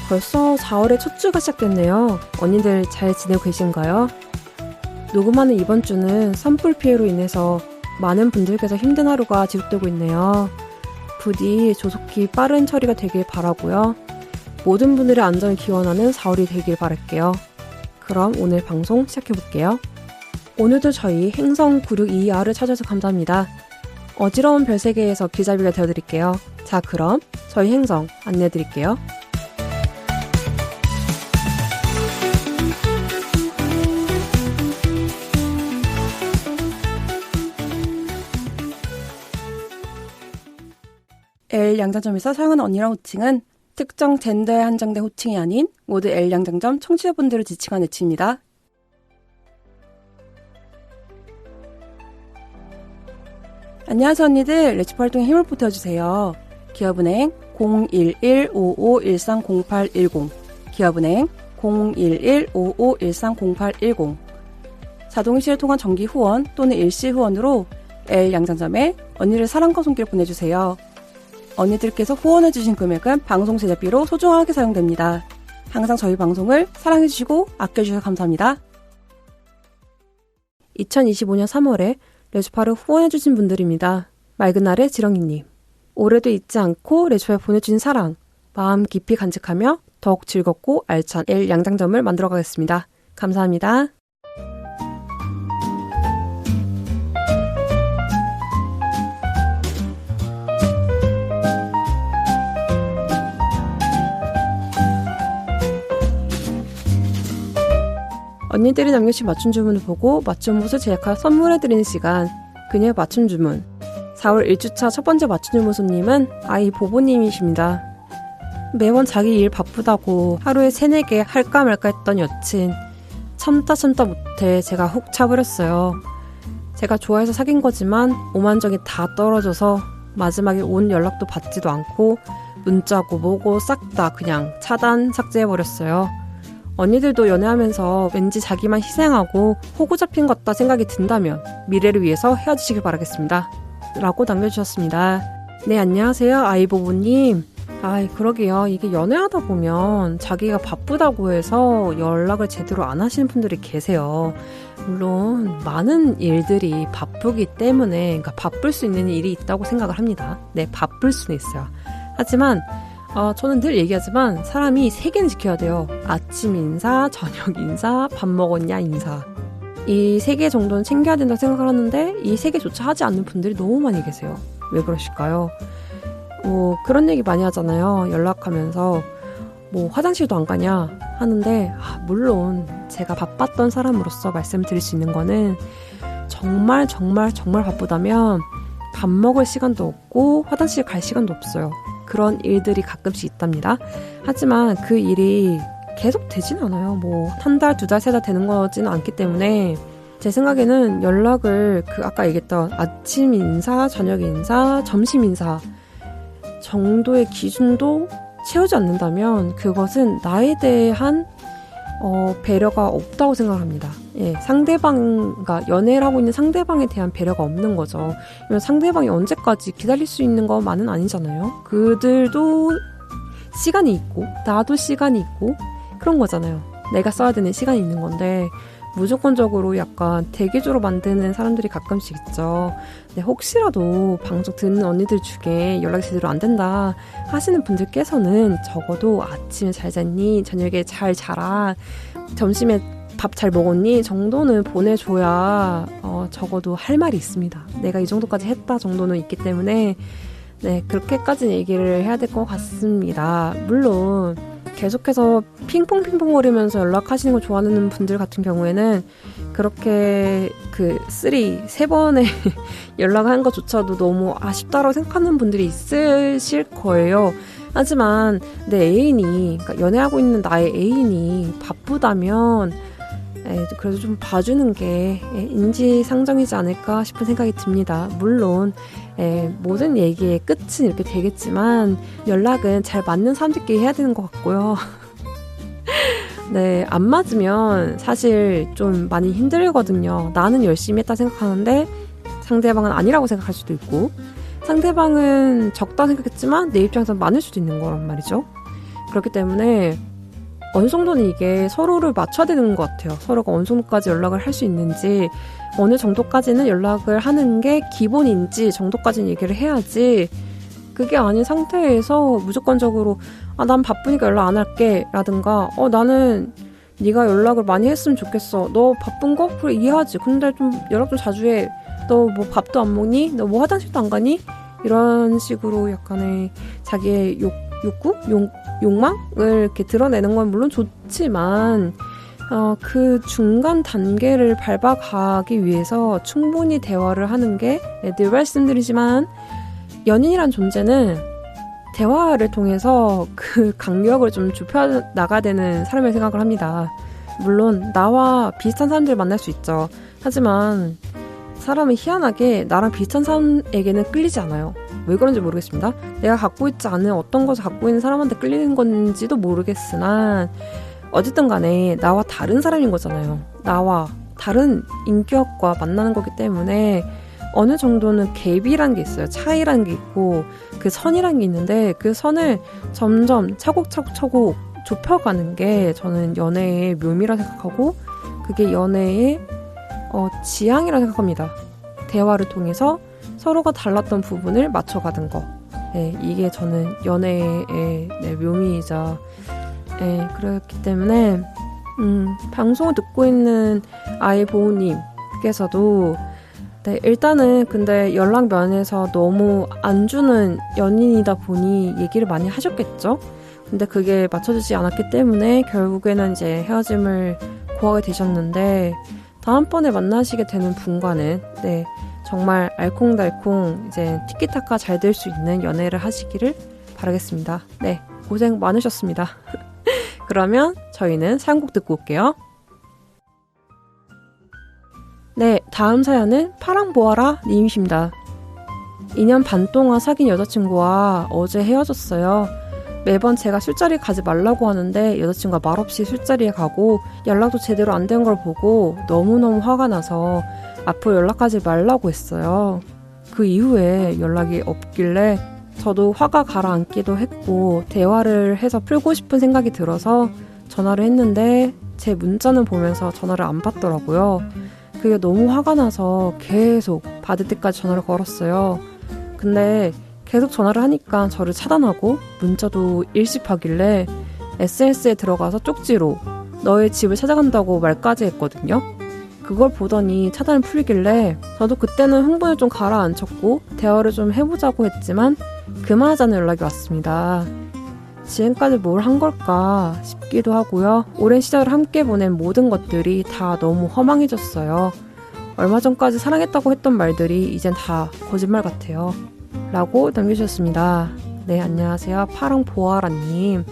벌써 4월의 첫 주가 시작됐네요. 언니들 잘 지내고 계신가요? 녹음하는 이번 주는 산불 피해로 인해서 많은 분들께서 힘든 하루가 지속되고 있네요. 부디 조속히 빠른 처리가 되길 바라고요. 모든 분들의 안전을 기원하는 4월이 되길 바랄게요. 그럼 오늘 방송 시작해볼게요. 오늘도 저희 행성 962R을 찾아서 감사합니다. 어지러운 별세계에서 길잡이가 되어드릴게요. 자, 그럼 저희 행성 안내해드릴게요. L 양장점에서 사용하는 언니랑 호칭은 특정 젠더에 한정된 호칭이 아닌 모두 L 양장점 청취자분들을 지칭한 애칭입니다. 안녕하세요 언니들, 레시피 활동에 힘을 보태주세요. 기업은행 011-5513-0810 기업은행 011-5513-0810 자동이체를 통한 정기 후원 또는 일시 후원으로 L 양장점에 언니를 사랑과 손길 보내주세요. 언니들께서 후원해주신 금액은 방송 제작비로 소중하게 사용됩니다. 항상 저희 방송을 사랑해주시고 아껴주셔서 감사합니다. 2025년 3월에 레주파를 후원해주신 분들입니다. 맑은 날의 지렁이님, 올해도 잊지 않고 레주파에 보내주신 사랑, 마음 깊이 간직하며 더욱 즐겁고 알찬 L 양장점을 만들어가겠습니다. 감사합니다. 언니들이 남겨주신 맞춤 주문을 보고 맞춤 옷을 제작하여 선물해드리는 시간, 그녀의 맞춤 주문. 4월 1주차 첫 번째 맞춤 주문 손님은 아이 보보님이십니다. 매번 자기 일 바쁘다고 하루에 3-4개 할까 말까 했던 여친, 참다 못해 제가 훅 차버렸어요. 제가 좋아해서 사귄 거지만 오만정이 다 떨어져서 마지막에 온 연락도 받지도 않고 문자고 뭐고 싹 다 그냥 차단 삭제해버렸어요. 언니들도 연애하면서 왠지 자기만 희생하고 호구 잡힌 것 같다 생각이 든다면 미래를 위해서 헤어지시길 바라겠습니다. 라고 남겨주셨습니다. 네, 안녕하세요 아이보보님. 그러게요. 이게 연애하다 보면 자기가 바쁘다고 해서 연락을 제대로 안 하시는 분들이 계세요. 물론 많은 일들이 바쁘기 때문에, 그러니까 바쁠 수 있는 일이 있다고 생각을 합니다. 네, 바쁠 수는 있어요. 하지만 저는 늘 얘기하지만 사람이 3개는 지켜야 돼요. 아침 인사, 저녁 인사, 밥 먹었냐 인사. 이 3개 정도는 챙겨야 된다고 생각을 하는데 이 3개조차 하지 않는 분들이 너무 많이 계세요. 왜 그러실까요? 그런 얘기 많이 하잖아요. 연락하면서 화장실도 안 가냐 하는데 물론 제가 바빴던 사람으로서 말씀드릴 수 있는 거는 정말 바쁘다면 밥 먹을 시간도 없고 화장실 갈 시간도 없어요. 그런 일들이 가끔씩 있답니다. 하지만 그 일이 계속 되진 않아요. 1달, 2달, 3달 되는 거지는 않기 때문에 제 생각에는 연락을 아까 얘기했던 아침 인사, 저녁 인사, 점심 인사 정도의 기준도 채우지 않는다면 그것은 나에 대한 배려가 없다고 생각합니다. 예, 그러니까 연애를 하고 있는 상대방에 대한 배려가 없는 거죠. 상대방이 언제까지 기다릴 수 있는 것만은 아니잖아요. 그들도 시간이 있고 나도 시간이 있고 그런 거잖아요. 내가 써야 되는 시간이 있는 건데 무조건적으로 약간 대기조로 만드는 사람들이 가끔씩 있죠. 네, 혹시라도 방송 듣는 언니들 중에 연락이 제대로 안 된다 하시는 분들께서는 적어도 아침에 잘 잤니? 저녁에 잘 자라? 점심에 밥 잘 먹었니? 정도는 보내줘야 적어도 할 말이 있습니다. 내가 이 정도까지 했다 정도는 있기 때문에 네, 그렇게까지는 얘기를 해야 될 것 같습니다. 물론 계속해서 핑퐁 거리면서 연락하시는 걸 좋아하는 분들 같은 경우에는 그렇게 3번에 연락한 것조차도 너무 아쉽다라고 생각하는 분들이 있으실 거예요. 하지만 내 애인이, 그러니까 연애하고 있는 나의 애인이 바쁘다면 그래도 좀 봐주는 게 인지상정이지 않을까 싶은 생각이 듭니다. 물론 모든 얘기의 끝은 이렇게 되겠지만 연락은 잘 맞는 사람들끼리 해야 되는 것 같고요. 네, 안 맞으면 사실 좀 많이 힘들거든요. 나는 열심히 했다 생각하는데 상대방은 아니라고 생각할 수도 있고 상대방은 적다 생각했지만 내 입장에서 많을 수도 있는 거란 말이죠. 그렇기 때문에 어느 정도는 이게 서로를 맞춰야 되는 것 같아요. 서로가 어느 정도까지 연락을 할 수 있는지, 어느 정도까지는 연락을 하는 게 기본인지 정도까지는 얘기를 해야지, 그게 아닌 상태에서 무조건적으로 난 바쁘니까 연락 안 할게 라든가 나는 네가 연락을 많이 했으면 좋겠어. 너 바쁜 거? 그래 이해하지. 근데 좀 연락 좀 자주 해. 너 뭐 밥도 안 먹니? 너 뭐 화장실도 안 가니? 이런 식으로 약간의 자기의 욕망을 이렇게 드러내는 건 물론 좋지만 그 중간 단계를 밟아가기 위해서 충분히 대화를 하는 게, 늘 말씀드리지만 연인이란 존재는 대화를 통해서 그 간격을 좀 좁혀나가야 되는 사람을 생각을 합니다. 물론 나와 비슷한 사람들을 만날 수 있죠. 하지만 사람은 희한하게 나랑 비슷한 사람에게는 끌리지 않아요. 왜 그런지 모르겠습니다. 내가 갖고 있지 않은 어떤 것을 갖고 있는 사람한테 끌리는 건지도 모르겠으나 어쨌든 간에 나와 다른 사람인 거잖아요. 나와 다른 인격과 만나는 거기 때문에 어느 정도는 갭이란 게 있어요. 차이란 게 있고 그 선이란 게 있는데 그 선을 점점 차곡차곡 좁혀가는 게 저는 연애의 묘미라 생각하고, 그게 연애의 지향이라 생각합니다. 대화를 통해서 서로가 달랐던 부분을 맞춰가는 거. 이게 저는 연애의 묘미이자, 그렇기 때문에 방송을 듣고 있는 아이 보호님께서도 일단은 근데 연락 면에서 너무 안 주는 연인이다 보니 얘기를 많이 하셨겠죠? 근데 그게 맞춰지지 않았기 때문에 결국에는 이제 헤어짐을 고하게 되셨는데, 다음번에 만나시게 되는 분과는 정말 알콩달콩 이제 티키타카 잘 될 수 있는 연애를 하시기를 바라겠습니다. 고생 많으셨습니다. 그러면 저희는 사연곡 듣고 올게요. 다음 사연은 파랑보아라 님이십니다. 2년 반 동안 사귄 여자친구와 어제 헤어졌어요. 매번 제가 술자리 가지 말라고 하는데 여자친구가 말없이 술자리에 가고 연락도 제대로 안 된 걸 보고 너무너무 화가 나서 앞으로 연락하지 말라고 했어요. 그 이후에 연락이 없길래 저도 화가 가라앉기도 했고 대화를 해서 풀고 싶은 생각이 들어서 전화를 했는데 제 문자는 보면서 전화를 안 받더라고요. 그게 너무 화가 나서 계속 받을 때까지 전화를 걸었어요. 근데 계속 전화를 하니까 저를 차단하고 문자도 일십하길래 SNS에 들어가서 쪽지로 너의 집을 찾아간다고 말까지 했거든요. 그걸 보더니 차단을 풀리길래 저도 그때는 흥분을 좀 가라앉혔고 대화를 좀 해보자고 했지만 그만하자는 연락이 왔습니다. 지금까지 뭘 한 걸까 싶기도 하고요. 오랜 시절을 함께 보낸 모든 것들이 다 너무 허망해졌어요. 얼마 전까지 사랑했다고 했던 말들이 이젠 다 거짓말 같아요. 라고 남겨주셨습니다. 안녕하세요. 파랑보아라님.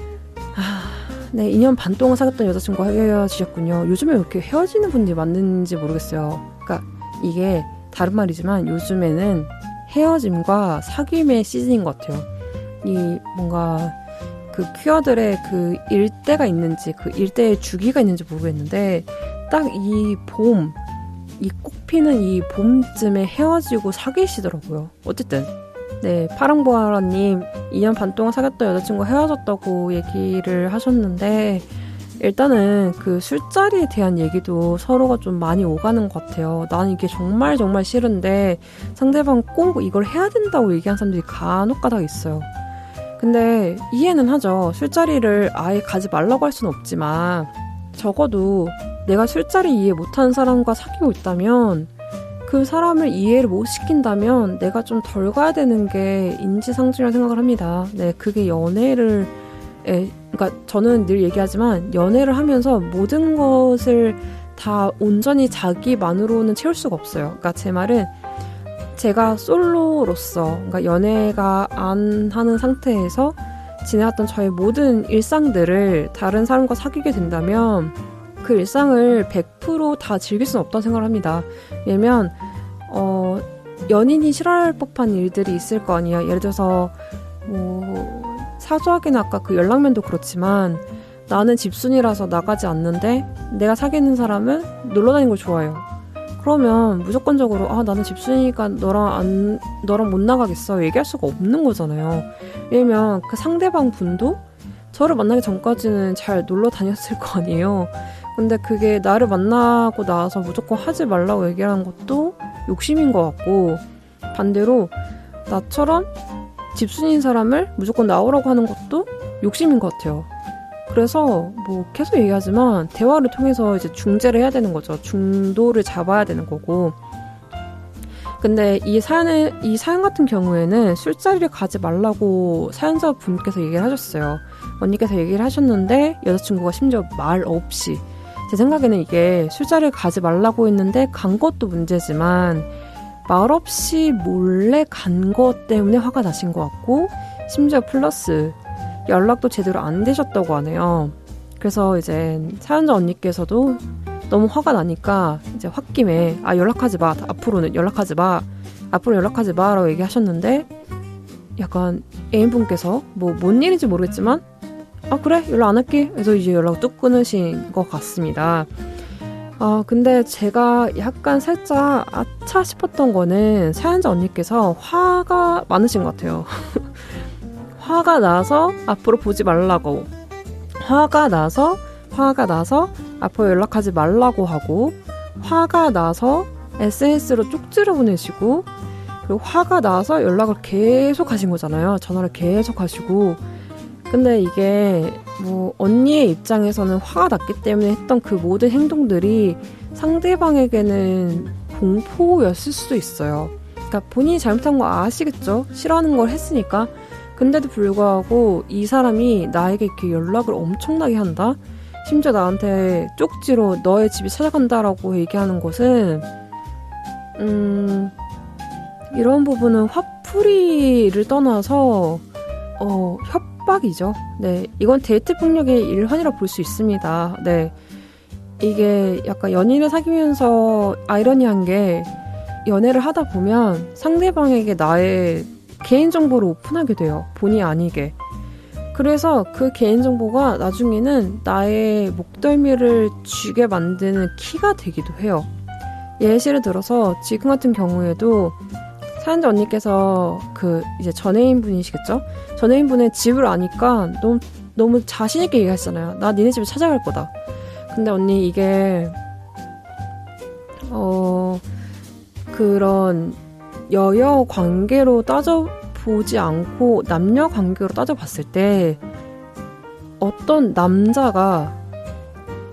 2년 반 동안 사귀었던 여자친구와 헤어지셨군요. 요즘에 왜 이렇게 헤어지는 분들이 많은지 모르겠어요. 그러니까 이게 다른 말이지만 요즘에는 헤어짐과 사귐의 시즌인 것 같아요. 이 뭔가 그 퀴어들의 그 일대가 있는지 그 일대의 주기가 있는지 모르겠는데 딱 이 봄, 이 꽃피는 이 봄쯤에 헤어지고 사귀시더라고요. 어쨌든 파랑보아라님 2년 반 동안 사귀었던 여자친구가 헤어졌다고 얘기를 하셨는데 일단은 그 술자리에 대한 얘기도 서로가 좀 많이 오가는 것 같아요. 난 이게 정말 싫은데 상대방 꼭 이걸 해야 된다고 얘기하는 사람들이 간혹가다가 있어요. 근데 이해는 하죠. 술자리를 아예 가지 말라고 할 수는 없지만 적어도 내가 술자리 이해 못하는 사람과 사귀고 있다면 그 사람을 이해를 못 시킨다면 내가 좀 덜 가야 되는 게 인지상정이라고 생각을 합니다. 그게 연애를 그러니까 저는 늘 얘기하지만 연애를 하면서 모든 것을 다 온전히 자기만으로는 채울 수가 없어요. 그러니까 제 말은 제가 솔로로서 그러니까 연애가 안 하는 상태에서 지내왔던 저의 모든 일상들을 다른 사람과 사귀게 된다면 그 일상을 100% 다 즐길 수는 없다고 생각을 합니다. 왜냐면 연인이 싫어할 법한 일들이 있을 거 아니에요. 예를 들어서 사소하게는 아까 그 연락면도 그렇지만 나는 집순이라서 나가지 않는데 내가 사귀는 사람은 놀러 다니는 걸 좋아해요. 그러면 무조건적으로 나는 집순이니까 너랑 못 나가겠어 얘기할 수가 없는 거잖아요. 왜냐면 그 상대방 분도 저를 만나기 전까지는 잘 놀러 다녔을 거 아니에요. 근데 그게 나를 만나고 나서 무조건 하지 말라고 얘기하는 것도 욕심인 것 같고, 반대로 나처럼 집순이인 사람을 무조건 나오라고 하는 것도 욕심인 것 같아요. 그래서 뭐 계속 얘기하지만 대화를 통해서 이제 중재를 해야 되는 거죠. 중도를 잡아야 되는 거고. 근데 이 사연 같은 경우에는 술자리를 가지 말라고 사연자분께서 얘기를 하셨어요. 언니께서 얘기를 하셨는데 여자친구가 심지어 말 없이, 제 생각에는 이게 술자리를 가지 말라고 했는데 간 것도 문제지만 말 없이 몰래 간 것 때문에 화가 나신 것 같고, 심지어 플러스 연락도 제대로 안 되셨다고 하네요. 그래서 이제 사연자 언니께서도 너무 화가 나니까 이제 홧김에 연락하지 마. 앞으로는 연락하지 마. 앞으로 연락하지 마. 라고 얘기하셨는데 약간 애인분께서 뭔 일인지 모르겠지만 그래 연락 안 할게. 그래서 이제 연락을 뚝 끊으신 것 같습니다. 근데 제가 약간 살짝 아차 싶었던 거는 사연자 언니께서 화가 많으신 것 같아요. 화가 나서 앞으로 보지 말라고, 화가 나서 앞으로 연락하지 말라고 하고, 화가 나서 SNS로 쪽지를 보내시고, 그리고 화가 나서 연락을 계속 하신 거잖아요. 전화를 계속 하시고. 근데 이게 언니의 입장에서는 화가 났기 때문에 했던 그 모든 행동들이 상대방에게는 공포였을 수도 있어요. 그러니까 본인이 잘못한 거 아시겠죠? 싫어하는 걸 했으니까. 근데도 불구하고 이 사람이 나에게 이렇게 연락을 엄청나게 한다? 심지어 나한테 쪽지로 너의 집에 찾아간다라고 얘기하는 것은 이런 부분은 화풀이를 떠나서 협박이죠. 네, 이건 데이트 폭력의 일환이라고 볼 수 있습니다. 네, 이게 약간 연인을 사귀면서 아이러니한 게, 연애를 하다 보면 상대방에게 나의 개인정보를 오픈하게 돼요. 본의 아니게. 그래서 그 개인정보가 나중에는 나의 목덜미를 쥐게 만드는 키가 되기도 해요. 예시를 들어서 지금 같은 경우에도 사연자 언니께서 이제 전애인 분이시겠죠? 전애인 분의 집을 아니까 너무 자신있게 얘기하시잖아요. 나 니네 집에 찾아갈 거다. 근데 언니 이게 그런 여여 관계로 따져보지 않고 남녀 관계로 따져봤을 때 어떤 남자가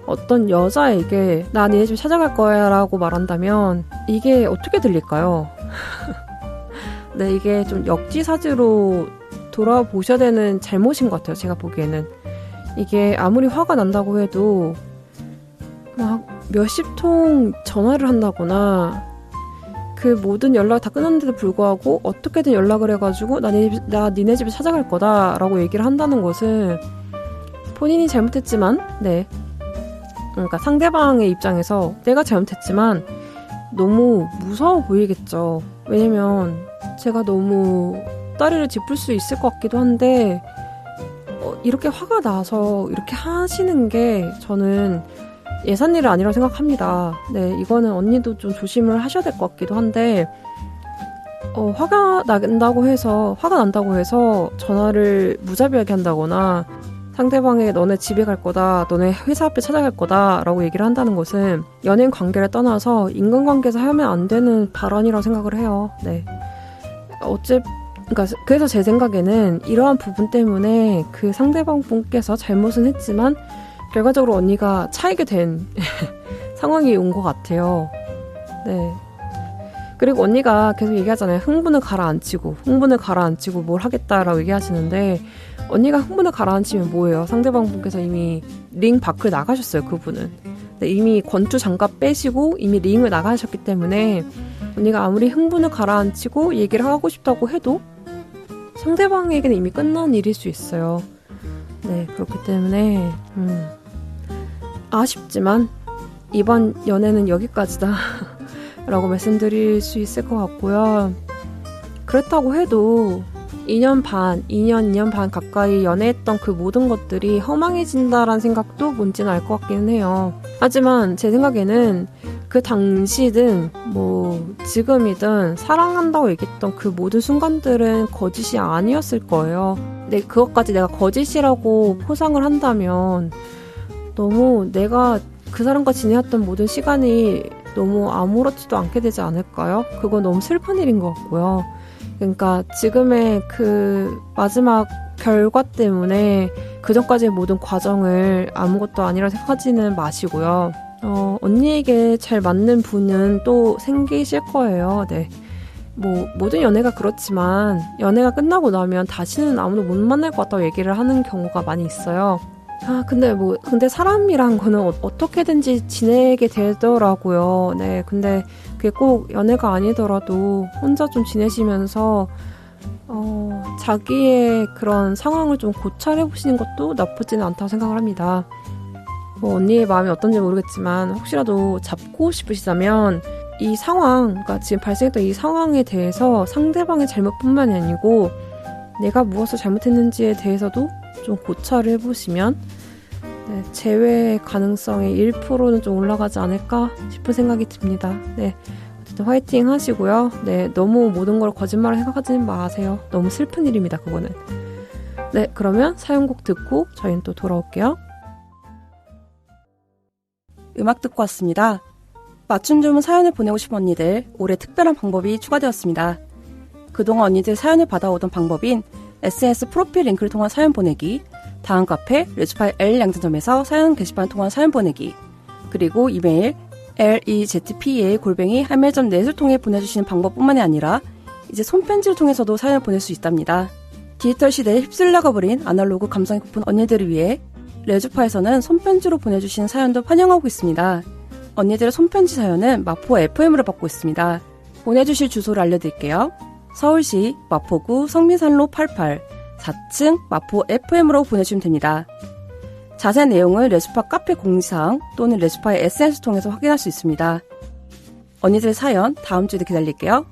어떤 여자에게 나 니네 집 찾아갈 거야 라고 말한다면 이게 어떻게 들릴까요? 네, 이게 좀 역지사지로 돌아보셔야 되는 잘못인 것 같아요. 제가 보기에는. 이게 아무리 화가 난다고 해도 막 몇십 통 전화를 한다거나 그 모든 연락을 다 끊었는데도 불구하고 어떻게든 연락을 해가지고 나 니네 집에 찾아갈 거다 라고 얘기를 한다는 것은 본인이 잘못했지만, 네, 그러니까 상대방의 입장에서 내가 잘못했지만 너무 무서워 보이겠죠. 왜냐면 제가 너무 다리를 짚을 수 있을 것 같기도 한데 이렇게 화가 나서 이렇게 하시는 게 저는 예산일은 아니라고 생각합니다. 네, 이거는 언니도 좀 조심을 하셔야 될 것 같기도 한데 화가 난다고 해서 전화를 무자비하게 한다거나 상대방에게 너네 집에 갈 거다, 너네 회사 앞에 찾아갈 거다 라고 얘기를 한다는 것은 연인 관계를 떠나서 인간관계에서 하면 안 되는 발언이라고 생각을 해요. 네. 그러니까 그래서 제 생각에는 이러한 부분 때문에 그 상대방 분께서 잘못은 했지만 결과적으로 언니가 차이게 된 상황이 온 것 같아요. 네. 그리고 언니가 계속 얘기하잖아요. 흥분을 가라앉히고 뭘 하겠다라고 얘기하시는데 언니가 흥분을 가라앉히면 뭐예요? 상대방 분께서 이미 링 밖을 나가셨어요. 그분은. 네, 이미 권투 장갑 빼시고 이미 링을 나가셨기 때문에 언니가 아무리 흥분을 가라앉히고 얘기를 하고 싶다고 해도 상대방에게는 이미 끝난 일일 수 있어요. 네, 그렇기 때문에 아쉽지만 이번 연애는 여기까지다 라고 말씀드릴 수 있을 것 같고요. 그렇다고 해도 2년 반 가까이 연애했던 그 모든 것들이 허망해진다라는 생각도 뭔지는 알 것 같기는 해요. 하지만 제 생각에는 그 당시든 지금이든 사랑한다고 얘기했던 그 모든 순간들은 거짓이 아니었을 거예요. 그것까지 내가 거짓이라고 포장을 한다면 너무 내가 그 사람과 지내왔던 모든 시간이 너무 아무렇지도 않게 되지 않을까요? 그건 너무 슬픈 일인 것 같고요. 그러니까 지금의 그 마지막 결과 때문에 그전까지의 모든 과정을 아무것도 아니라 생각하지는 마시고요. 언니에게 잘 맞는 분은 또 생기실 거예요. 네. 모든 연애가 그렇지만 연애가 끝나고 나면 다시는 아무도 못 만날 것 같다고 얘기를 하는 경우가 많이 있어요. 근데 사람이란 거는 어떻게든지 지내게 되더라고요. 네. 근데 그게 꼭 연애가 아니더라도 혼자 좀 지내시면서 자기의 그런 상황을 좀 고찰해보시는 것도 나쁘지는 않다고 생각을 합니다. 언니의 마음이 어떤지 모르겠지만 혹시라도 잡고 싶으시다면 이 상황, 그러니까 지금 발생했던 이 상황에 대해서 상대방의 잘못뿐만이 아니고 내가 무엇을 잘못했는지에 대해서도 좀 고찰을 해보시면 재회 가능성의 1%는 좀 올라가지 않을까 싶은 생각이 듭니다. 네, 어쨌든 화이팅 하시고요. 네, 너무 모든 걸 거짓말을 생각하지 마세요. 너무 슬픈 일입니다, 그거는. 네, 그러면 사연곡 듣고 저희는 또 돌아올게요. 음악 듣고 왔습니다. 맞춤 주문 사연을 보내고 싶은 언니들, 올해 특별한 방법이 추가되었습니다. 그동안 언니들 사연을 받아오던 방법인 SNS 프로필 링크를 통한 사연 보내기, 다음 카페 레즈파이 L 양장점에서 사연 게시판을 통한 사연 보내기, 그리고 이메일 lezpa@harmail.net을 통해 보내주시는 방법뿐만이 아니라 이제 손편지를 통해서도 사연을 보낼 수 있답니다. 디지털 시대에 휩쓸려가 버린 아날로그 감성이 고픈 언니들을 위해 레즈파에서는 손편지로 보내주시는 사연도 환영하고 있습니다. 언니들의 손편지 사연은 마포 FM으로 받고 있습니다. 보내주실 주소를 알려드릴게요. 서울시 마포구 성미산로 88 4층 마포 FM으로 보내주시면 됩니다. 자세한 내용은 레즈파 카페 공지사항 또는 레즈파의 SNS 통해서 확인할 수 있습니다. 언니들의 사연 다음 주에도 기다릴게요.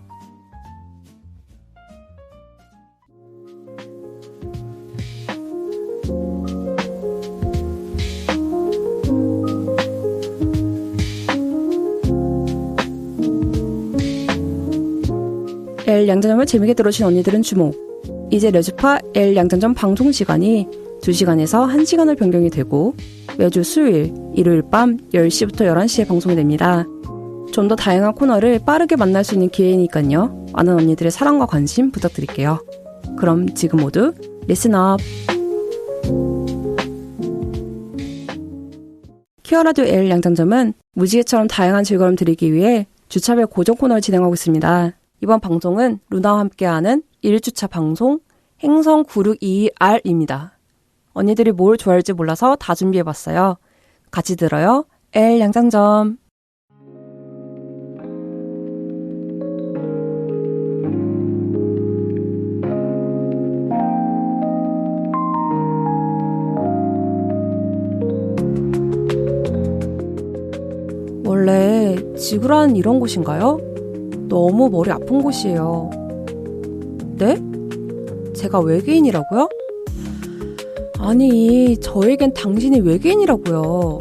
L 양장점을 재밌게 들어주신 언니들은 주목. 이제 레즈파 L 양장점 방송 시간이 2시간에서 1시간을 변경이 되고 매주 수요일, 일요일 밤 10시부터 11시에 방송이 됩니다. 좀 더 다양한 코너를 빠르게 만날 수 있는 기회니까요. 많은 언니들의 사랑과 관심 부탁드릴게요. 그럼 지금 모두 Listen up! 키어라디오 L 양장점은 무지개처럼 다양한 즐거움을 드리기 위해 주차별 고정 코너를 진행하고 있습니다. 이번 방송은 루나와 함께하는 1주차 방송 행성 9622R입니다. 언니들이 뭘 좋아할지 몰라서 다 준비해봤어요. 같이 들어요. L 양장점. 원래 지구란 이런 곳인가요? 너무 머리 아픈 곳이에요. 네? 제가 외계인이라고요? 아니, 저에겐 당신이 외계인이라고요.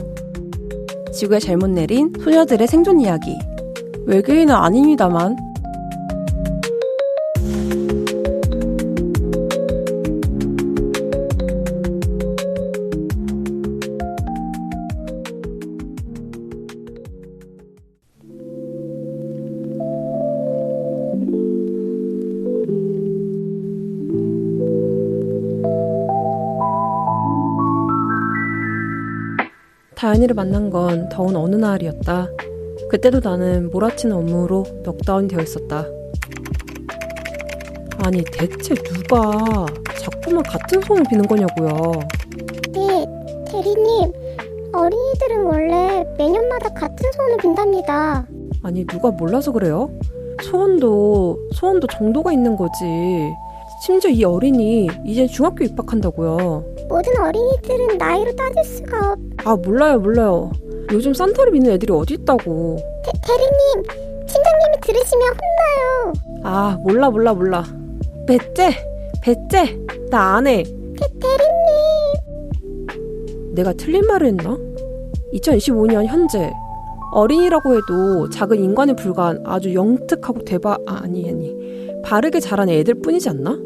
지구에 잘못 내린 소녀들의 생존 이야기. 외계인은 아닙니다만. 다현이를 만난 건 더운 어느 날이었다. 그때도 나는 몰아치는 업무로 넉다운이 되어 있었다. 아니 대체 누가 자꾸만 같은 소원을 비는 거냐고요. 네, 대리님. 어린이들은 원래 매년마다 같은 소원을 빈답니다. 아니 누가 몰라서 그래요? 소원도 정도가 있는 거지. 심지어 이 어린이 이제 중학교 입학한다고요. 모든 어린이들은 나이로 따질 수가 몰라요. 요즘 산타를 믿는 애들이 어디 있다고. 대리님, 팀장님이 들으시면 혼나요. 몰라. 배째, 나 안 해. 대리님. 내가 틀린 말을 했나? 2025년 현재 어린이라고 해도 작은 인간에 불과한 아주 영특하고 아니 바르게 자란 애들 뿐이지 않나?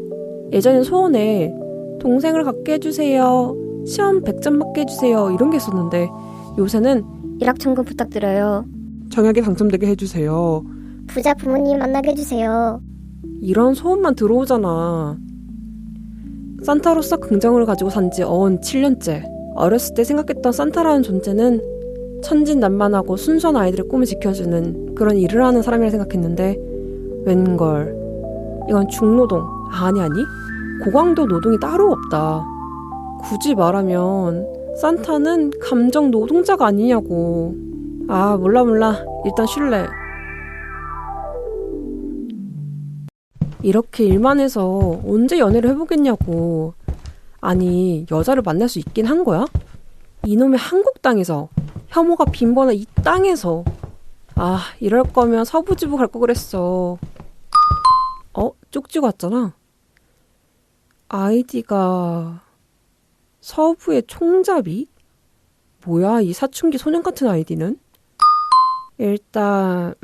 예전엔 소원에 동생을 갖게 해주세요. 시험 100점 맞게 해주세요. 이런 게 있었는데 요새는 일확천금 부탁드려요. 정약에 당첨되게 해주세요. 부자 부모님 만나게 해주세요. 이런 소원만 들어오잖아. 산타로서 긍정을 가지고 산지 어언 7년째. 어렸을 때 생각했던 산타라는 존재는 천진난만하고 순수한 아이들의 꿈을 지켜주는 그런 일을 하는 사람이라 생각했는데 웬걸 이건 중노동 아니 고강도 노동이 따로 없다. 굳이 말하면 산타는 감정 노동자가 아니냐고. 아 몰라 일단 쉴래. 이렇게 일만 해서 언제 연애를 해보겠냐고. 아니 여자를 만날 수 있긴 한 거야? 이놈의 한국 땅에서 혐오가 빈번한 이 땅에서. 아 이럴 거면 서부지부 갈 거 그랬어. 쪽지가 왔잖아. 아이디가 서부의 총잡이? 뭐야 이 사춘기 소년 같은 아이디는? 일단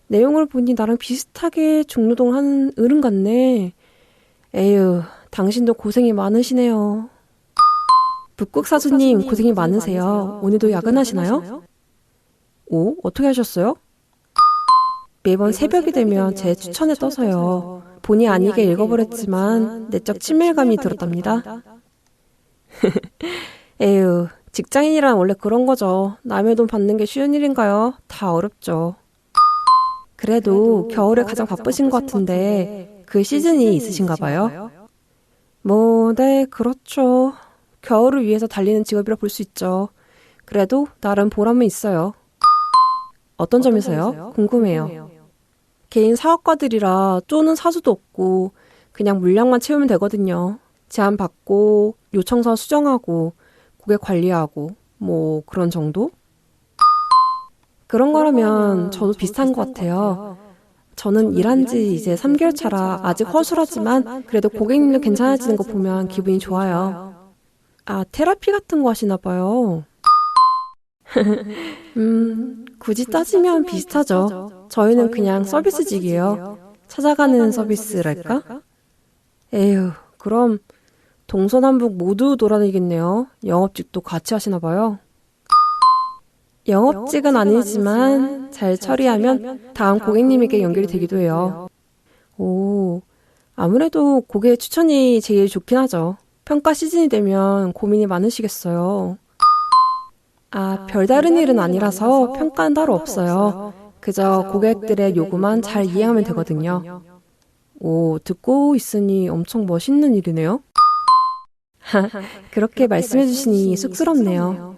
내용을 보니 나랑 비슷하게 중노동을 하는 어른 같네. 에휴 당신도 고생이 많으시네요. 북극 사수님 고생이 많으세요. 오늘도 야근하시나요? 오? 어떻게 하셨어요? 매번 새벽이 되면 제 추천에 떠서요. 본의 아니게 읽어버렸지만 내적 친밀감이 들었답니다. 에휴 직장인이란 원래 그런 거죠. 남의 돈 받는 게 쉬운 일인가요? 다 어렵죠. 그래도 겨울에 가장 바쁘신 것 같은데 그 시즌이 있으신가 봐요? 네 그렇죠. 겨울을 위해서 달리는 직업이라 볼 수 있죠. 그래도 나름 보람은 있어요. 어떤 점에서요? 궁금해요. 개인 사업가들이라 쪼는 사수도 없고 그냥 물량만 채우면 되거든요. 제안 받고 요청서 수정하고 고객 관리하고 뭐 그런 정도? 그런 거라면 저도 비슷한 것 같아요. 저는 일한 지 이제 3개월 차라 아직 허술하지만 그래도 고객님도 괜찮아지는 거 보면 기분이 좋아요. 아, 테라피 같은 거 하시나 봐요. 굳이 따지면 비슷하죠. 저희는 그냥 서비스직이에요. 찾아가는 서비스랄까? 에휴, 그럼 동서남북 모두 돌아다니겠네요. 영업직도 같이 하시나 봐요. 영업직은 아니지만 잘 처리하면 다음 고객님에게 연결이 되기도 해요. 오, 아무래도 고객 추천이 제일 좋긴 하죠. 평가 시즌이 되면 고민이 많으시겠어요. 아, 별다른 일은 아니라서 평가는 따로 없어요. 그저 고객들의 요구만 잘 이해하면 되거든요. 오, 듣고 있으니 엄청 멋있는 일이네요. 그렇게 말씀해 주시니 쑥스럽네요.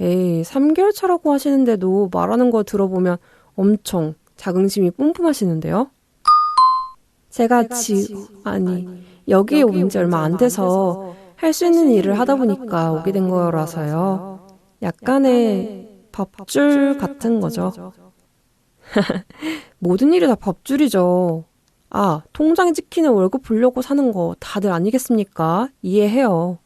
에이, 3개월 차라고 하시는데도 말하는 거 들어보면 엄청 자긍심이 뿜뿜하시는데요? 제가 여기에 온 지 얼마 안 돼서 할 수 있는 일을 하다 보니까 오게 된 거라서요. 약간의 밥줄 같은 거죠. 모든 일이 다 밥줄이죠. 아, 통장에 찍히는 월급 보려고 사는 거 다들 아니겠습니까? 이해해요.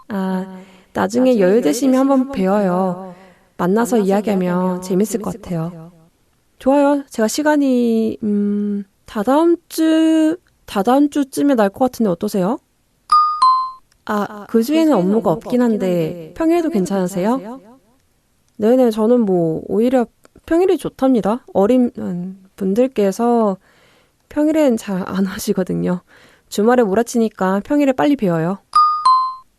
아, 나중에 여유 되시면 한번 배워요. 만나서 이야기하면 재밌을 것 같아요. 좋아요. 제가 시간이 다다음 주쯤에 날 것 같은데 어떠세요? 아, 그 주에는 업무가 없긴 한데 평일도 괜찮으세요? 네네, 저는 오히려 평일이 좋답니다. 어린 분들께서 평일엔 잘 안 하시거든요. 주말에 몰아치니까 평일에 빨리 배워요.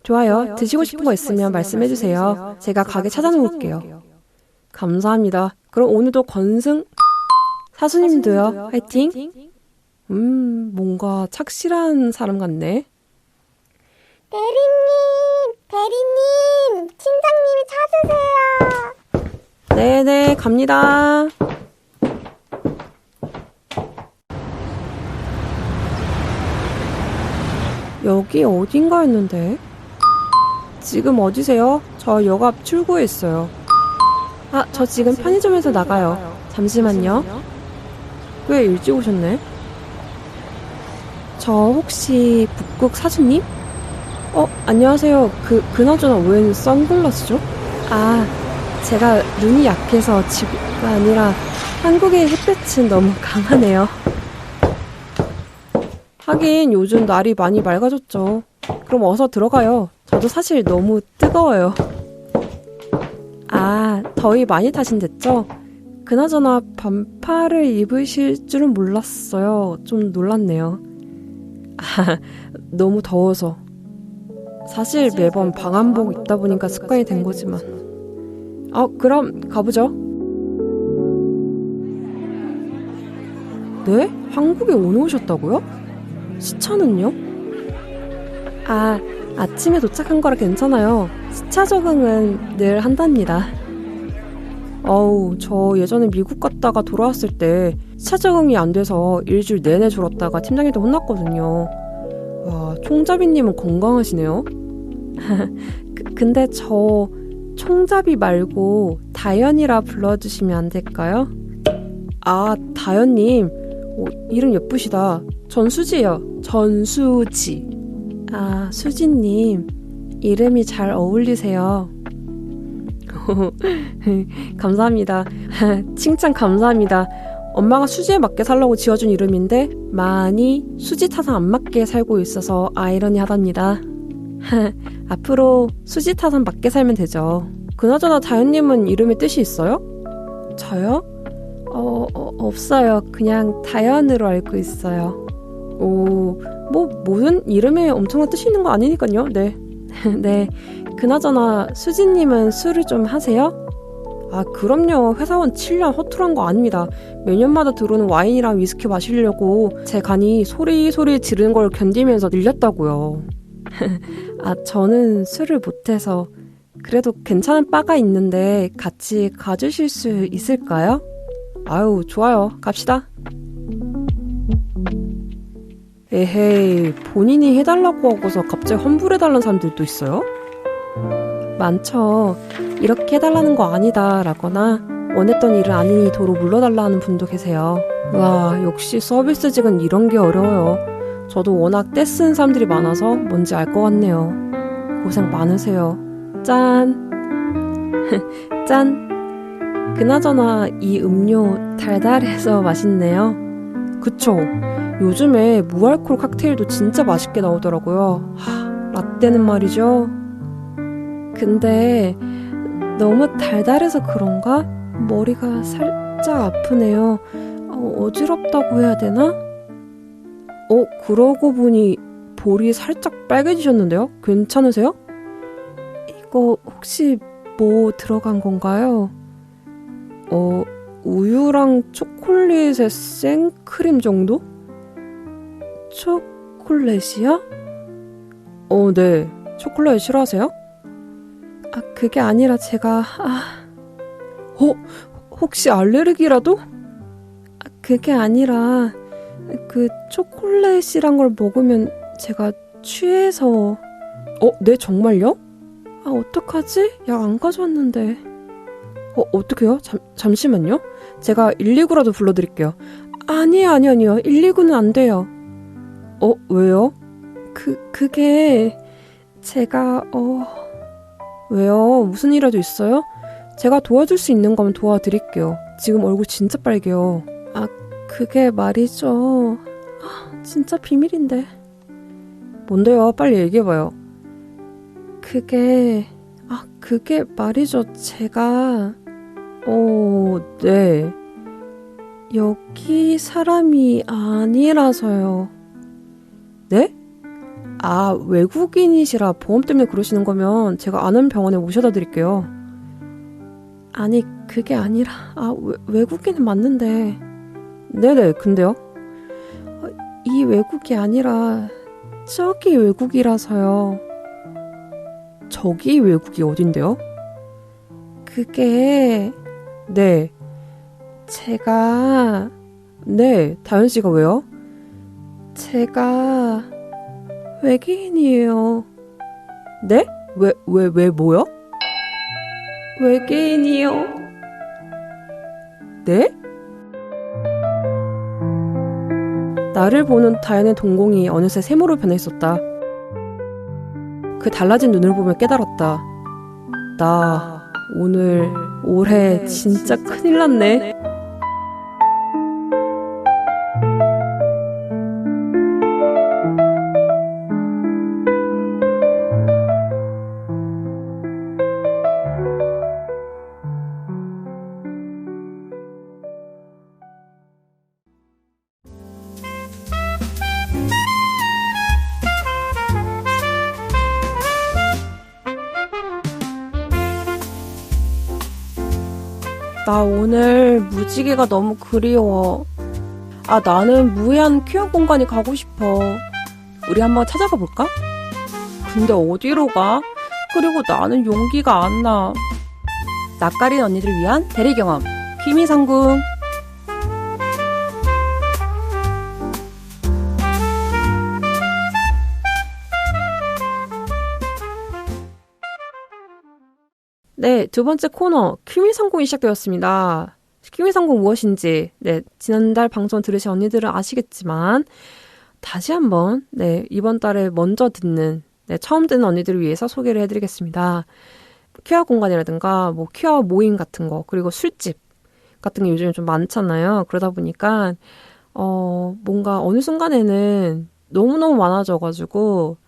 좋아요. 드시고 싶은 거 있으면 말씀해주세요. 제가 가게 찾아놓을게요. 감사합니다. 그럼 오늘도 건승 사수님도요. 화이팅! 뭔가 착실한 사람 같네. 대리님, 팀장님이 찾으세요. 네네, 갑니다. 여기 어딘가였는데? 지금 어디세요? 저 역 앞 출구에 있어요. 아, 저 지금 편의점에서 나가요. 잠시만요. 꽤 일찍 오셨네. 저 혹시 북극 사수님? 안녕하세요. 그나저나 웬 선글라스죠? 아, 제가 눈이 약해서 지구가 아니라 한국의 햇볕은 너무 강하네요. 하긴 요즘 날이 많이 맑아졌죠. 그럼 어서 들어가요. 저도 사실 너무 뜨거워요. 아, 더위 많이 타신댔죠? 그나저나 반팔을 입으실 줄은 몰랐어요. 좀 놀랐네요. 아, 너무 더워서. 사실 매번 방한복 입다 보니까 습관이 된 거지만. 그럼 가보죠. 네? 한국에 오늘 오셨다고요? 시차는요? 아침에 도착한 거라 괜찮아요. 시차 적응은 늘 한답니다. 저 예전에 미국 갔다가 돌아왔을 때 시차 적응이 안 돼서 일주일 내내 졸았다가 팀장님한테 혼났거든요. 와, 총잡이님은 건강하시네요. 근데 저 총잡이 말고 다연이라 불러주시면 안 될까요? 다연님. 이름 예쁘시다. 전수지요. 전수지. 수지님. 이름이 잘 어울리세요. 감사합니다. 칭찬 감사합니다. 엄마가 수지에 맞게 살라고 지어준 이름인데 많이 수지 타산 안 맞게 살고 있어서 아이러니하답니다. 앞으로 수지 타산 맞게 살면 되죠. 그나저나 다현님은 이름의 뜻이 있어요? 저요? 없어요. 그냥 다현으로 알고 있어요. 모든 이름에 엄청난 뜻이 있는 거 아니니까요. 네. 네. 그나저나 수지님은 술을 좀 하세요? 그럼요. 회사원 7년 허투루한 거 아닙니다. 매년마다 들어오는 와인이랑 위스키 마시려고 제 간이 소리소리 지르는 걸 견디면서 늘렸다고요. 저는 술을 못해서. 그래도 괜찮은 바가 있는데 같이 가주실 수 있을까요? 좋아요. 갑시다. 에헤이, 본인이 해달라고 하고서 갑자기 환불해달라는 사람들도 있어요? 많죠. 이렇게 해달라는 거 아니다 라거나 원했던 일은 아니니 도로 물러달라는 분도 계세요. 와, 역시 서비스직은 이런 게 어려워요. 저도 워낙 떼쓰는 사람들이 많아서 뭔지 알 것 같네요. 고생 많으세요. 짠. 짠. 그나저나 이 음료 달달해서 맛있네요. 그쵸? 요즘에 무알콜 칵테일도 진짜 맛있게 나오더라고요. 라떼는 말이죠. 근데 너무 달달해서 그런가? 머리가 살짝 아프네요. 어지럽다고 해야 되나? 그러고 보니 볼이 살짝 빨개지셨는데요? 괜찮으세요? 이거 혹시 뭐 들어간 건가요? 우유랑 초콜릿의 생크림 정도? 초콜릿이요? 네. 초콜릿 싫어하세요? 그게 아니라 제가 혹시 알레르기라도? 그게 아니라 그 초콜릿이란 걸 먹으면 제가 취해서. 네, 정말요? 어떡하지? 약 안 가져왔는데. 어떡해요? 잠시만요. 제가 119라도 불러드릴게요. 아니요. 119는 안 돼요. 왜요? 그게 제가 왜요? 무슨 일이라도 있어요? 제가 도와줄 수 있는 거면 도와드릴게요. 지금 얼굴 진짜 빨개요. 그게 말이죠. 진짜 비밀인데. 뭔데요? 빨리 얘기해봐요. 그게 말이죠. 제가 네. 여기 사람이 아니라서요. 네? 외국인이시라 보험 때문에 그러시는 거면 제가 아는 병원에 모셔다 드릴게요. 아니, 그게 아니라 외국인은 맞는데. 네네, 근데요? 이 외국이 아니라 저기 외국이라서요. 저기 외국이 어딘데요? 그게 네, 제가 네, 다현씨가 왜요? 제가 외계인이에요. 네? 왜 뭐요? 외계인이요. 네? 나를 보는 다현의 동공이 어느새 세모로 변해 있었다. 그 달라진 눈을 보며 깨달았다. 나 오늘 올해 진짜 큰일 났네. 나 오늘 무지개가 너무 그리워. 아, 나는 무해한 퀴어 공간이 가고 싶어. 우리 한번 찾아가 볼까? 근데 어디로 가? 그리고 나는 용기가 안 나. 낯가린 언니들을 위한 대리경험 퀴미상궁. 네, 두 번째 코너 퀴미상궁이 시작되었습니다. 퀴미상궁 무엇인지 지난달 방송 들으신 언니들은 아시겠지만 다시 한번 이번 달에 먼저 듣는 처음 듣는 언니들을 위해서 소개를 해드리겠습니다. 퀴어 공간이라든가 뭐 퀴어 모임 같은 거, 그리고 술집 같은 게 요즘에 좀 많잖아요. 그러다 보니까 뭔가 어느 순간에는 너무너무 많아져가지고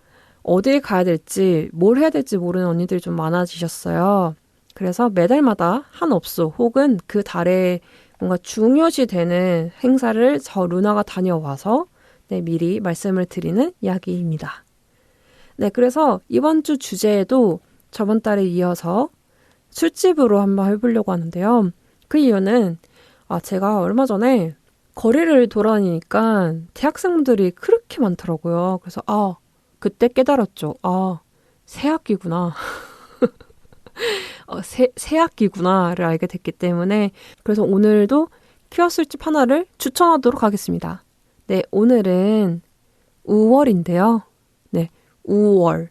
어딜 가야 될지 뭘 해야 될지 모르는 언니들이 좀 많아지셨어요. 그래서 매달마다 한 업소 혹은 그 달에 뭔가 중요시 되는 행사를 저 루나가 다녀와서 미리 말씀을 드리는 이야기입니다. 네, 그래서 이번 주 주제에도 저번 달에 이어서 술집으로 한번 해보려고 하는데요. 그 이유는 제가 얼마 전에 거리를 돌아다니니까 대학생분들이 그렇게 많더라고요. 그래서 그때 깨달았죠. 새학기구나. 새학기구나를 알게 됐기 때문에 그래서 오늘도 퀴어 술집 하나를 추천하도록 하겠습니다. 네, 오늘은 우월인데요. 네, 우월.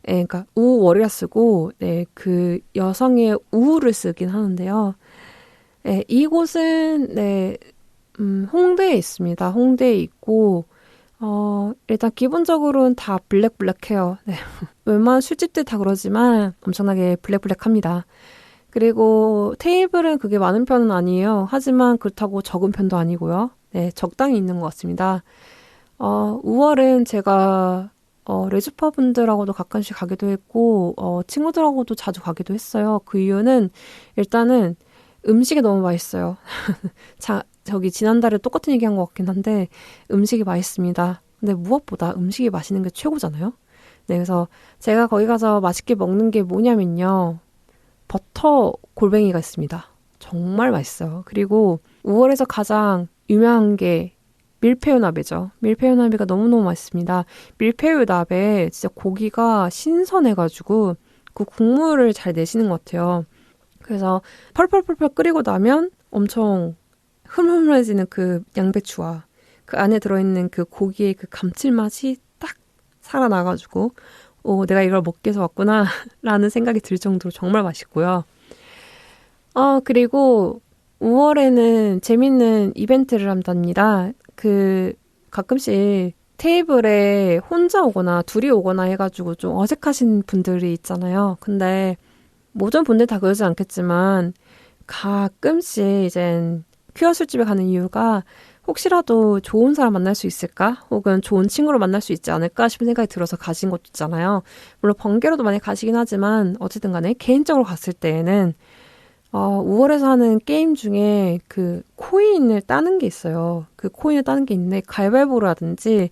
그러니까 우월이라 쓰고 그 여성의 우를 쓰긴 하는데요. 이곳은 홍대에 있습니다. 홍대에 있고 일단 기본적으로는 다 블랙해요. 웬만한 술집들 다 그러지만 엄청나게 블랙합니다. 그리고 테이블은 그게 많은 편은 아니에요. 하지만 그렇다고 적은 편도 아니고요. 적당히 있는 것 같습니다. 우월은 제가 레즈파 분들하고도 가끔씩 가기도 했고 친구들하고도 자주 가기도 했어요. 그 이유는 일단은 음식이 너무 맛있어요. 저기 지난달에 똑같은 얘기한 것 같긴 한데 음식이 맛있습니다. 근데 무엇보다 음식이 맛있는 게 최고잖아요. 그래서 제가 거기 가서 맛있게 먹는 게 뭐냐면요. 버터 골뱅이가 있습니다. 정말 맛있어요. 그리고 우월에서 가장 유명한 게 밀푀유나베죠. 밀푀유나베가 너무너무 맛있습니다. 밀푀유나베 진짜 고기가 신선해가지고 그 국물을 잘 내시는 것 같아요. 그래서 펄펄펄펄 끓이고 나면 엄청 흐물흐물해지는 그 양배추와 그 안에 들어있는 그 고기의 그 감칠맛이 딱 살아나가지고 내가 이걸 먹기 위해서 왔구나 라는 생각이 들 정도로 정말 맛있고요. 그리고 5월에는 재밌는 이벤트를 한답니다. 가끔씩 테이블에 혼자 오거나 둘이 오거나 해가지고 좀 어색하신 분들이 있잖아요. 근데 모든 분들 다 그러지 않겠지만 가끔씩 이젠 퀴어 술집에 가는 이유가 혹시라도 좋은 사람 만날 수 있을까? 혹은 좋은 친구를 만날 수 있지 않을까 싶은 생각이 들어서 가신 것도 있잖아요. 물론 번개로도 많이 가시긴 하지만 어쨌든 간에 개인적으로 갔을 때에는 5월에서 하는 게임 중에 그 코인을 따는 게 있어요. 그 코인을 따는 게 있는데 가위바위보라든지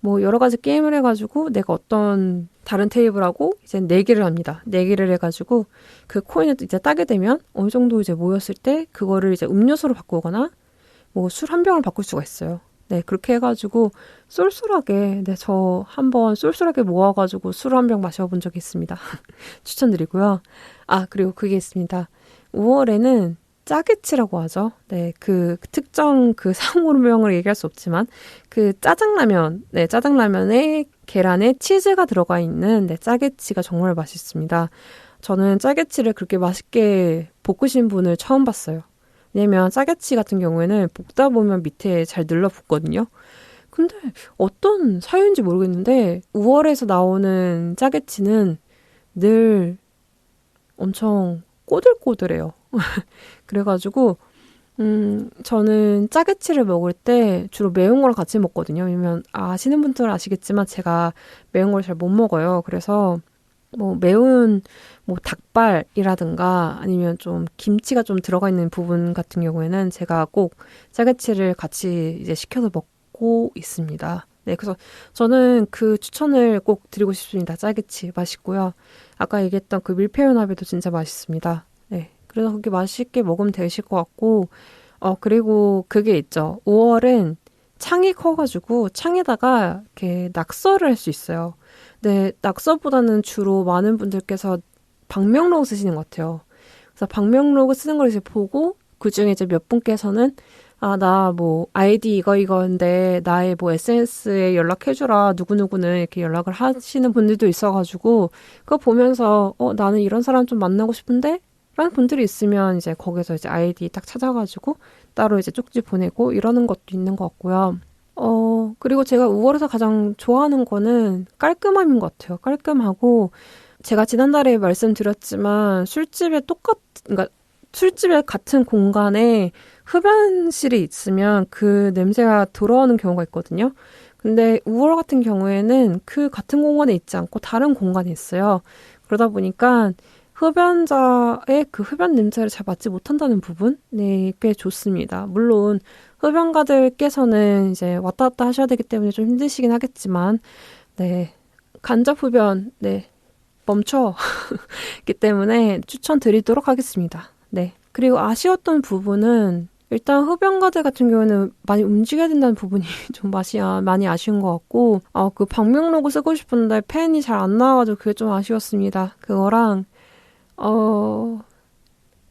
뭐 여러 가지 게임을 해가지고 내가 어떤 다른 테이블하고 이제 내기를 합니다. 내기를 해가지고 그 코인을 이제 따게 되면 어느 정도 이제 모였을 때 그거를 이제 음료수로 바꾸거나 뭐 술 한 병을 바꿀 수가 있어요. 그렇게 해가지고 쏠쏠하게 저 한번 쏠쏠하게 모아가지고 술 한 병 마셔본 적이 있습니다. 추천드리고요. 그리고 그게 있습니다. 5월에는 짜게치라고 하죠. 그 특정 그 상호명을 얘기할 수 없지만 그 짜장라면, 짜장라면에 계란에 치즈가 들어가 있는 짜게치가 정말 맛있습니다. 저는 짜게치를 그렇게 맛있게 볶으신 분을 처음 봤어요. 왜냐면 짜게치 같은 경우에는 볶다 보면 밑에 잘 눌러붙거든요. 근데 어떤 사유인지 모르겠는데 5월에서 나오는 짜게치는 늘 엄청 꼬들꼬들해요. 그래가지고 저는 짜게치를 먹을 때 주로 매운 거랑 같이 먹거든요. 왜냐면 아시는 분들은 아시겠지만 제가 매운 걸 잘 못 먹어요. 그래서 뭐 매운 뭐 닭발이라든가 아니면 좀 김치가 좀 들어가 있는 부분 같은 경우에는 제가 꼭 짜게치를 같이 이제 시켜서 먹고 있습니다. 그래서 저는 그 추천을 꼭 드리고 싶습니다. 짜게치 맛있고요. 아까 얘기했던 그 밀푀유나베도 진짜 맛있습니다. 그래서 그게 맛있게 먹으면 되실 것 같고, 그리고 그게 있죠. 5월은 창이 커가지고 창에다가 이렇게 낙서를 할 수 있어요. 근데 낙서보다는 주로 많은 분들께서 방명록 쓰시는 것 같아요. 그래서 방명록을 쓰는 걸 이제 보고 그 중에 이제 몇 분께서는 나 뭐 아이디 이거인데 나의 뭐 SNS에 연락해주라 누구누구는 이렇게 연락을 하시는 분들도 있어가지고 그거 보면서 나는 이런 사람 좀 만나고 싶은데 라는 분들이 있으면 이제 거기서 이제 아이디 딱 찾아가지고 따로 이제 쪽지 보내고 이러는 것도 있는 것 같고요. 그리고 제가 5월에서 가장 좋아하는 거는 깔끔함인 것 같아요. 깔끔하고 제가 지난달에 말씀드렸지만 그러니까 술집에 같은 공간에 흡연실이 있으면 그 냄새가 들어오는 경우가 있거든요. 근데 5월 같은 경우에는 그 같은 공간에 있지 않고 다른 공간에 있어요. 그러다 보니까 흡연자의 그 흡연 냄새를 잘 맡지 못한다는 부분? 네, 꽤 좋습니다. 물론 흡연가들께서는 이제 왔다 갔다 하셔야 되기 때문에 좀 힘드시긴 하겠지만, 네, 간접 흡연, 네, 멈춰기 때문에 추천드리도록 하겠습니다. 네. 그리고 아쉬웠던 부분은 일단 흡연가들 같은 경우에는 많이 움직여야 된다는 부분이 좀 많이 아쉬운 것 같고, 그 방명록을 쓰고 싶은데 펜이 잘 안 나와가지고 그게 좀 아쉬웠습니다. 그거랑,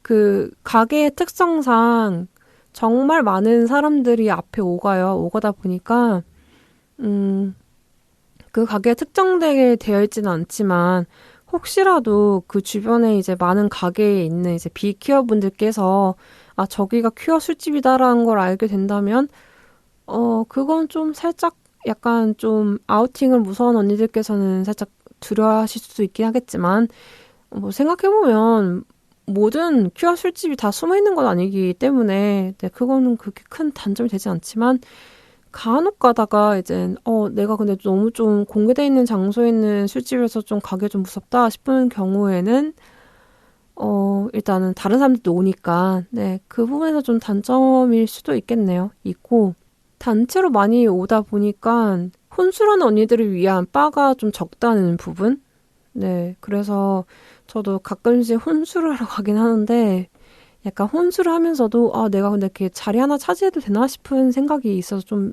그 가게의 특성상 정말 많은 사람들이 앞에 오가다 보니까, 그 가게에 특정되게 되어 있지는 않지만, 혹시라도 그 주변에 이제 많은 가게에 있는 이제 비퀴어 분들께서 저기가 퀴어 술집이다라는 걸 알게 된다면 그건 좀 살짝 약간 좀 아우팅을 무서운 언니들께서는 살짝 두려워하실 수도 있긴 하겠지만 뭐 생각해보면 모든 퀴어 술집이 다 숨어있는 건 아니기 때문에 네, 그거는 그렇게 큰 단점이 되지 않지만 간혹 가다가 이제 내가 근데 너무 좀 공개돼 있는 장소에 있는 술집에서 좀 가기 좀 무섭다 싶은 경우에는 일단은 다른 사람들도 오니까 네, 그 부분에서 좀 단점일 수도 있겠네요. 있고 단체로 많이 오다 보니까 혼술하는 언니들을 위한 바가 좀 적다는 부분? 네, 그래서 저도 가끔씩 혼술을 하러 가긴 하는데 약간 혼술을 하면서도 내가 근데 이렇게 자리 하나 차지해도 되나 싶은 생각이 있어서 좀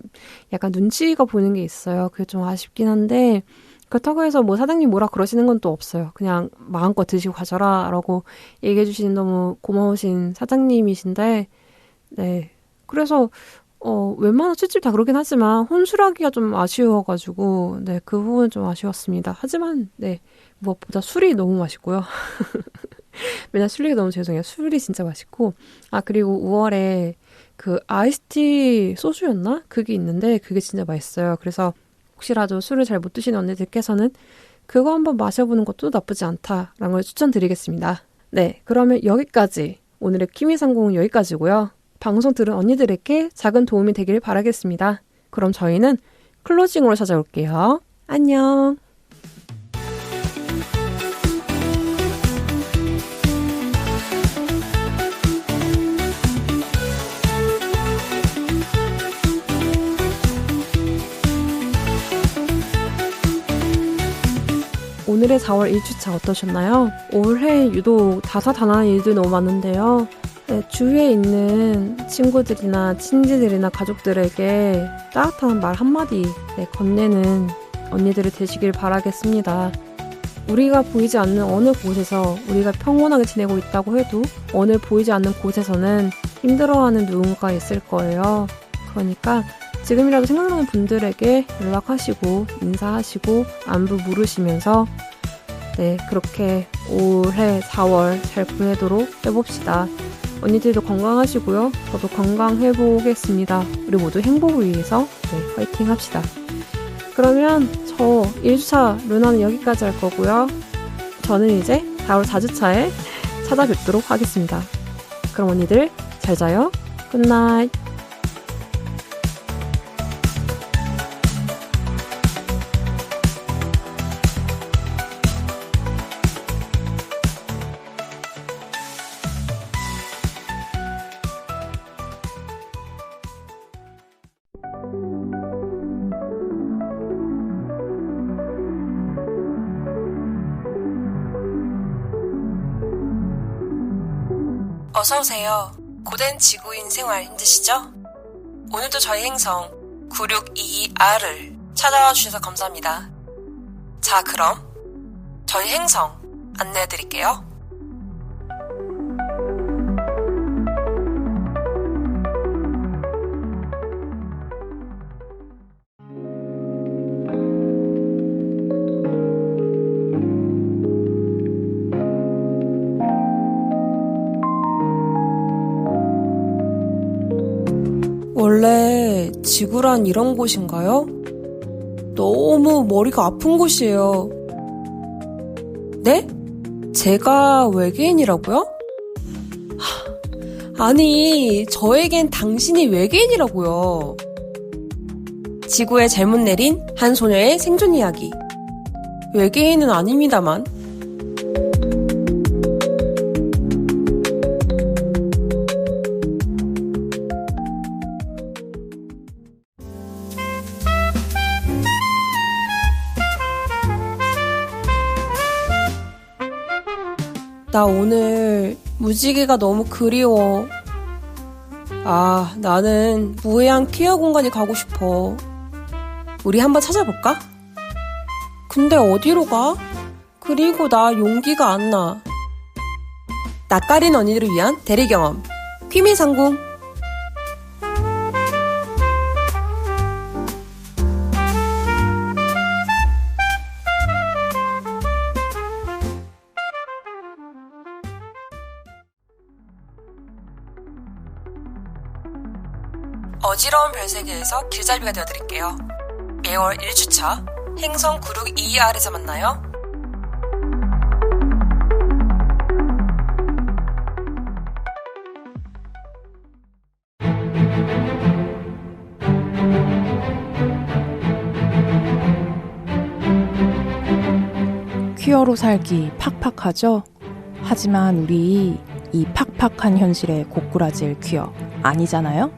약간 눈치가 보이는 게 있어요. 그게 좀 아쉽긴 한데 그렇다고 해서 뭐 사장님 뭐라 그러시는 건 또 없어요. 그냥 마음껏 드시고 가셔라 라고 얘기해 주시는 너무 고마우신 사장님이신데 네. 그래서 웬만한 술집 다 그러긴 하지만 혼술하기가 좀 아쉬워가지고 네, 그 부분은 좀 아쉬웠습니다. 하지만 네, 무엇보다 술이 너무 맛있고요. 맨날 술 얘기 너무 죄송해요. 술이 진짜 맛있고 그리고 5월에 그 아이스티 소주였나? 그게 있는데 그게 진짜 맛있어요. 그래서 혹시라도 술을 잘 못 드시는 언니들께서는 그거 한번 마셔보는 것도 나쁘지 않다라는 걸 추천드리겠습니다. 네, 그러면 여기까지 오늘의 키미상공은 여기까지고요. 방송 들은 언니들에게 작은 도움이 되길 바라겠습니다. 그럼 저희는 클로징으로 찾아올게요. 안녕. 오늘의 4월 1주차 어떠셨나요? 올해 유독 다사다난한 일들 너무 많은데요. 네, 주위에 있는 친구들이나 친지들이나 가족들에게 따뜻한 말 한마디 건네는 언니들이 되시길 바라겠습니다. 우리가 보이지 않는 어느 곳에서 우리가 평온하게 지내고 있다고 해도 어느 보이지 않는 곳에서는 힘들어하는 누군가 있을 거예요. 그러니까 지금이라도 생각나는 분들에게 연락하시고 인사하시고 안부 물으시면서 네, 그렇게 올해 4월 잘 보내도록 해봅시다. 언니들도 건강하시고요. 저도 건강해보겠습니다. 우리 모두 행복을 위해서 화이팅 합시다. 그러면 저 1주차 루나는 여기까지 할 거고요. 저는 이제 4월 4주차에 찾아뵙도록 하겠습니다. 그럼 언니들 잘 자요. 굿나잇. 어서오세요. 고된 지구인 생활 힘드시죠? 오늘도 저희 행성 9622R을 찾아와 주셔서 감사합니다. 자, 그럼 저희 행성 안내해 드릴게요. 원래 지구란 이런 곳인가요? 너무 머리가 아픈 곳이에요. 네? 제가 외계인이라고요? 아니, 저에겐 당신이 외계인이라고요. 지구에 잘못 내린 한 소녀의 생존 이야기. 외계인은 아닙니다만. 나 오늘 무지개가 너무 그리워. 아, 나는 무해한 퀴어 공간에 가고 싶어. 우리 한번 찾아볼까? 근데 어디로 가? 그리고 나 용기가 안 나. 낯가린 언니들을 위한 대리경험. 퀴미상궁. 어지러운 별세계에서 길잡이가 되어드릴게요. 매월 1주차 행성 9622R에서 만나요. 퀴어로 살기 팍팍하죠? 하지만 우리 이 팍팍한 현실에 고꾸라질 퀴어 아니잖아요?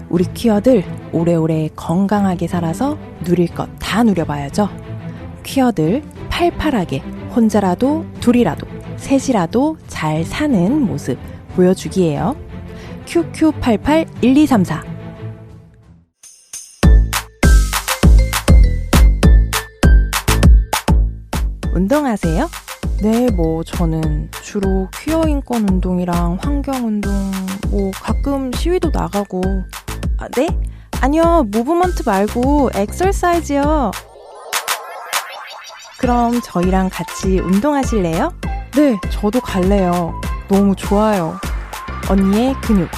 우리 퀴어들 오래오래 건강하게 살아서 누릴 것 다 누려봐야죠. 퀴어들 팔팔하게 혼자라도 둘이라도 셋이라도 잘 사는 모습 보여주기예요. QQ881234 운동하세요? 네, 저는 주로 퀴어 인권 운동이랑 환경 운동, 가끔 시위도 나가고. 아, 네? 아니요, 무브먼트 말고 엑설사이즈요. 그럼 저희랑 같이 운동하실래요? 네, 저도 갈래요. 너무 좋아요. 언니의 근육.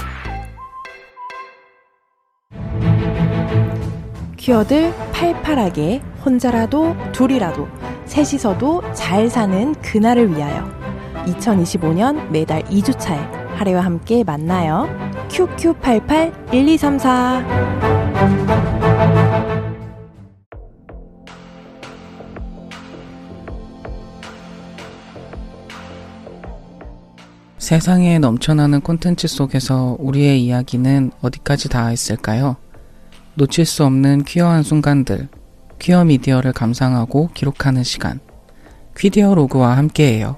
퀴어들 팔팔하게 혼자라도 둘이라도 셋이서도 잘 사는 그날을 위하여 2025년 매달 2주차에 하래와 함께 만나요. QQ881234 세상에 넘쳐나는 콘텐츠 속에서 우리의 이야기는 어디까지 닿아 있을까요? 놓칠 수 없는 퀴어한 순간들, 퀴어 미디어를 감상하고 기록하는 시간, 퀴디어 로그와 함께해요.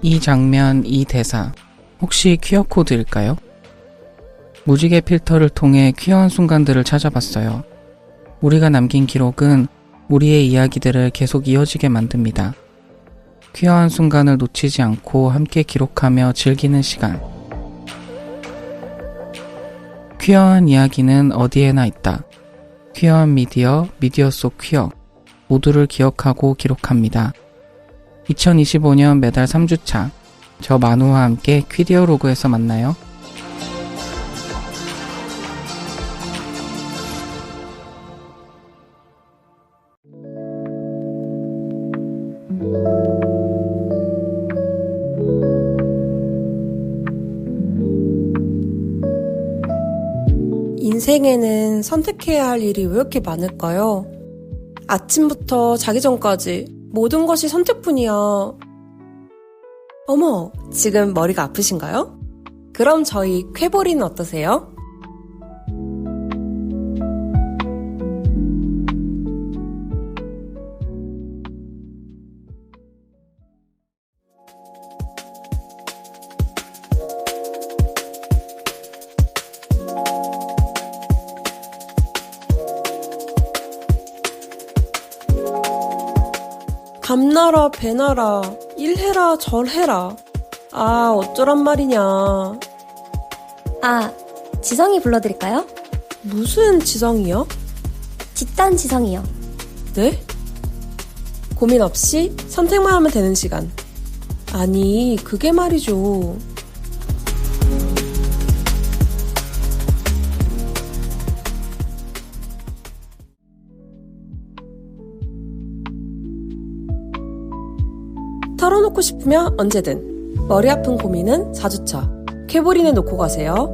이 장면, 이 대사, 혹시 퀴어 코드일까요? 무지개 필터를 통해 퀴어한 순간들을 찾아봤어요. 우리가 남긴 기록은 우리의 이야기들을 계속 이어지게 만듭니다. 퀴어한 순간을 놓치지 않고 함께 기록하며 즐기는 시간. 퀴어한 이야기는 어디에나 있다. 퀴어한 미디어, 미디어 속 퀴어. 모두를 기억하고 기록합니다. 2025년 매달 3주차. 저 만우와 함께 퀴디어 로그에서 만나요. 인생에는 선택해야 할 일이 왜 이렇게 많을까요? 아침부터 자기 전까지 모든 것이 선택뿐이야. 어머, 지금 머리가 아프신가요? 그럼 저희 쾌보리는 어떠세요? 밤나라 배나라 일해라 절해라. 아, 어쩌란 말이냐. 아, 지성이 불러드릴까요? 무슨 지성이요? 집단 지성이요. 네? 고민 없이 선택만 하면 되는 시간. 아니, 그게 말이죠. 털어놓고 싶으면 언제든. 머리 아픈 고민은 4주차. 쾌보린에 놓고 가세요.